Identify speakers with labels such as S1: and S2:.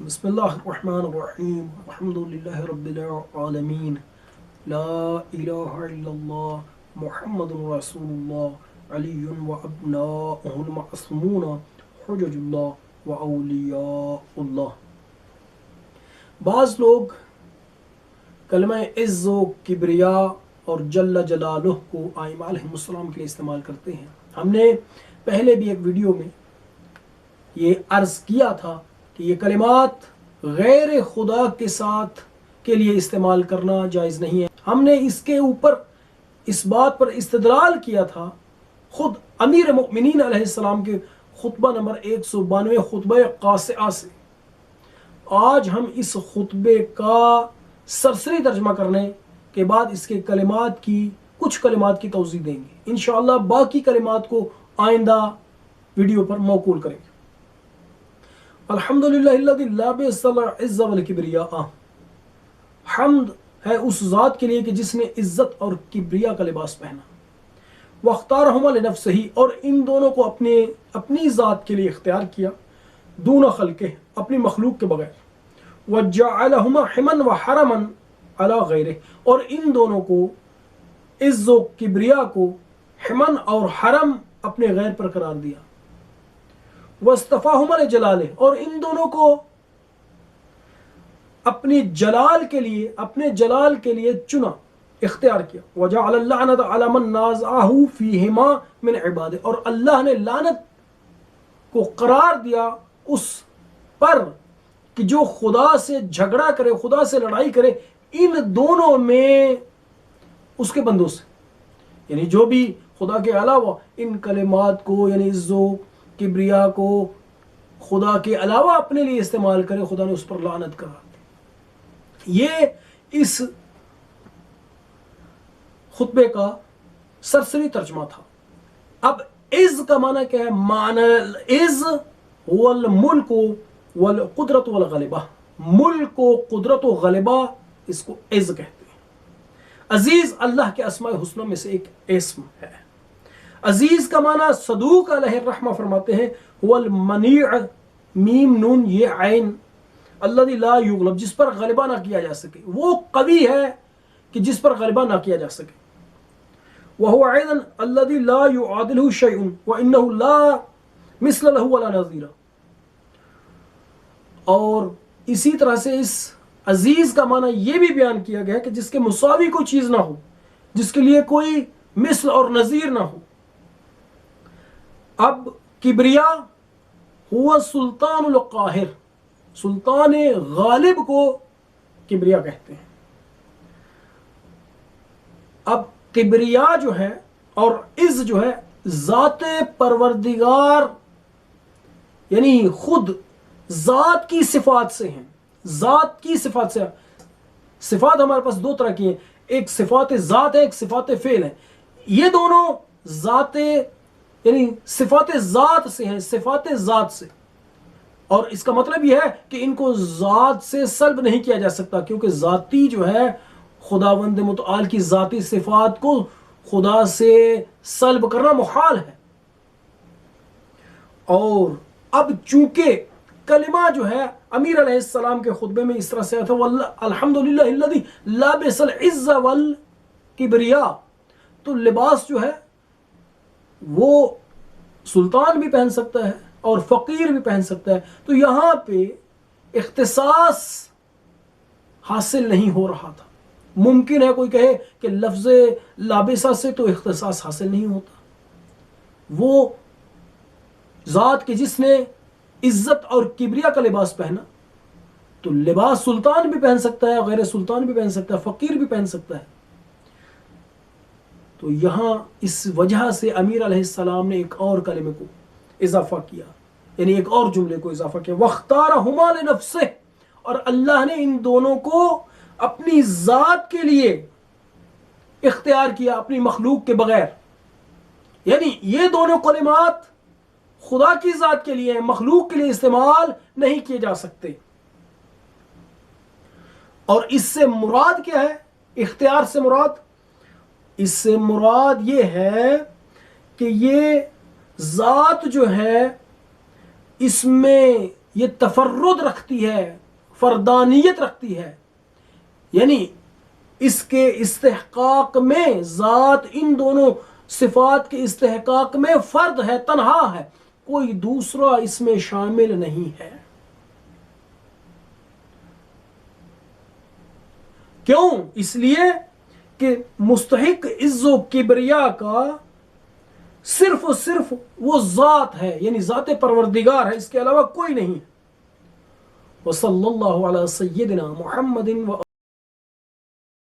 S1: بسم اللہ الرحمن الرحیم الحمد للہ رب العالمین لا الہ الا اللہ محمد رسول اللہ علی و ابناؤہ المعصومون حجج اللہ و اولیاء اللہ۔ بعض لوگ کلمہ عز و کبریا اور جل جلالہ کو ائمہ علیہم السلام کے لیے استعمال کرتے ہیں۔ ہم نے پہلے بھی ایک ویڈیو میں یہ عرض کیا تھا کہ یہ کلمات غیر خدا کے ساتھ کے لیے استعمال کرنا جائز نہیں ہے۔ ہم نے اس کے اوپر اس بات پر استدلال کیا تھا خود امیر مؤمنین علیہ السلام کے خطبہ نمبر 192 خطبہ قاصعہ سے۔ آج ہم اس خطبے کا سرسری ترجمہ کرنے کے بعد اس کے کلمات کی کچھ کلمات کی توضیح دیں گے۔ انشاءاللہ باقی کلمات کو آئندہ ویڈیو پر موکول کریں گے۔ الحمدللہ الذی لبس العز والکبریاء، حمد ہے اس ذات کے لیے کہ جس نے عزت اور کبریا کا لباس پہنا۔ واختارہما لنفسہ، اور ان دونوں کو اپنی ذات کے لیے اختیار کیا، دون خلقہ، اپنی مخلوق کے بغیر۔ وجعلہما حما وحرما علی غیرہ، اور ان دونوں کو عز و کبریا کو حمن اور حرم اپنے غیر پر قرار دیا۔ واصطفاہما لجلالہ، اور ان دونوں کو اپنے جلال کے لیے چنا، اختیار کیا۔ وجعل اللعنۃ علی من نازعہ فیہما من عبادہ، اور اللہ نے لعنت کو قرار دیا اس پر کہ جو خدا سے جھگڑا کرے، خدا سے لڑائی کرے ان دونوں میں اس کے بندوں سے، یعنی جو بھی خدا کے علاوہ ان کلمات کو یعنی عز و کبریا کو خدا کے علاوہ اپنے لیے استعمال کرے، خدا نے اس پر لعنت کرا دی۔ یہ اس خطبے کا سرسری ترجمہ تھا۔ اب عز کا معنی کیا ہے؟ معنی عز هو الملک والقدرت والغلبہ، ملک و قدرت و غلبہ، اس کو عز کہتے ہیں۔ عزیز اللہ کے اسماء الحسنی میں سے ایک اسم ہے۔ عزیز کا معنی صدوق علیہ الرحمہ فرماتے ہیں هو المنیع، میم نون یہ عین، الذی لا یغلب، جس پر غلبہ نہ کیا جا سکے، وہ قوی ہے کہ جس پر غلبہ نہ کیا جا سکے۔ وهو ايضا الذي لا يعادله شيء وانه لا مثل له ولا نظير، اور اسی طرح سے اس عزیز کا معنی یہ بھی بیان کیا گیا کہ جس کے مساوی کوئی چیز نہ ہو، جس کے لیے کوئی مثل اور نظیر نہ ہو۔ اب کبریا ہوا سلطان القاہر، سلطان غالب کو کبریا کہتے ہیں۔ اب کبریا جو ہے اور عز جو ہے ذات پروردگار یعنی خود ذات کی صفات سے ہیں، ذات کی صفات سے۔ صفات ہمارے پاس دو طرح کی ہیں، ایک صفات ذات ہے، ایک صفات فعل ہے۔ یہ دونوں ذات یعنی صفات ذات سے ہیں، صفات ذات سے، اور اس کا مطلب یہ ہے کہ ان کو ذات سے سلب نہیں کیا جا سکتا، کیونکہ ذاتی جو ہے خداوند متعال کی ذاتی صفات کو خدا سے سلب کرنا محال ہے۔ اور اب چونکہ کلمہ جو ہے امیر علیہ السلام کے خطبے میں اس طرح سے آیا تھا الحمدللہ الذی لبس العز والکبریا، تو لباس جو ہے وہ سلطان بھی پہن سکتا ہے اور فقیر بھی پہن سکتا ہے، تو یہاں پہ اختصاص حاصل نہیں ہو رہا تھا۔ ممکن ہے کوئی کہے کہ لفظ لابسہ سے تو اختصاص حاصل نہیں ہوتا، وہ ذات کے جس نے عزت اور کبریا کا لباس پہنا، تو لباس سلطان بھی پہن سکتا ہے، غیر سلطان بھی پہن سکتا ہے، فقیر بھی پہن سکتا ہے۔ تو یہاں اس وجہ سے امیر علیہ السلام نے ایک اور کلمے کو اضافہ کیا، یعنی ایک اور جملے کو اضافہ کیا، واختارہما لنفسہ، اور اللہ نے ان دونوں کو اپنی ذات کے لیے اختیار کیا، اپنی مخلوق کے بغیر۔ یعنی یہ دونوں کلمات خدا کی ذات کے لیے، مخلوق کے لیے استعمال نہیں کیے جا سکتے۔ اور اس سے مراد کیا ہے؟ اختیار سے مراد، اس سے مراد یہ ہے کہ یہ ذات جو ہے اس میں یہ تفرد رکھتی ہے، فردانیت رکھتی ہے، یعنی اس کے استحقاق میں ذات ان دونوں صفات کے استحقاق میں فرد ہے، تنہا ہے، کوئی دوسرا اس میں شامل نہیں ہے۔ کیوں؟ اس لیے کہ مستحق عز و کبریا کا صرف اور صرف وہ ذات ہے، یعنی ذات پروردگار ہے، اس کے علاوہ کوئی نہیں۔ وصلی اللہ علی سیدنا محمد و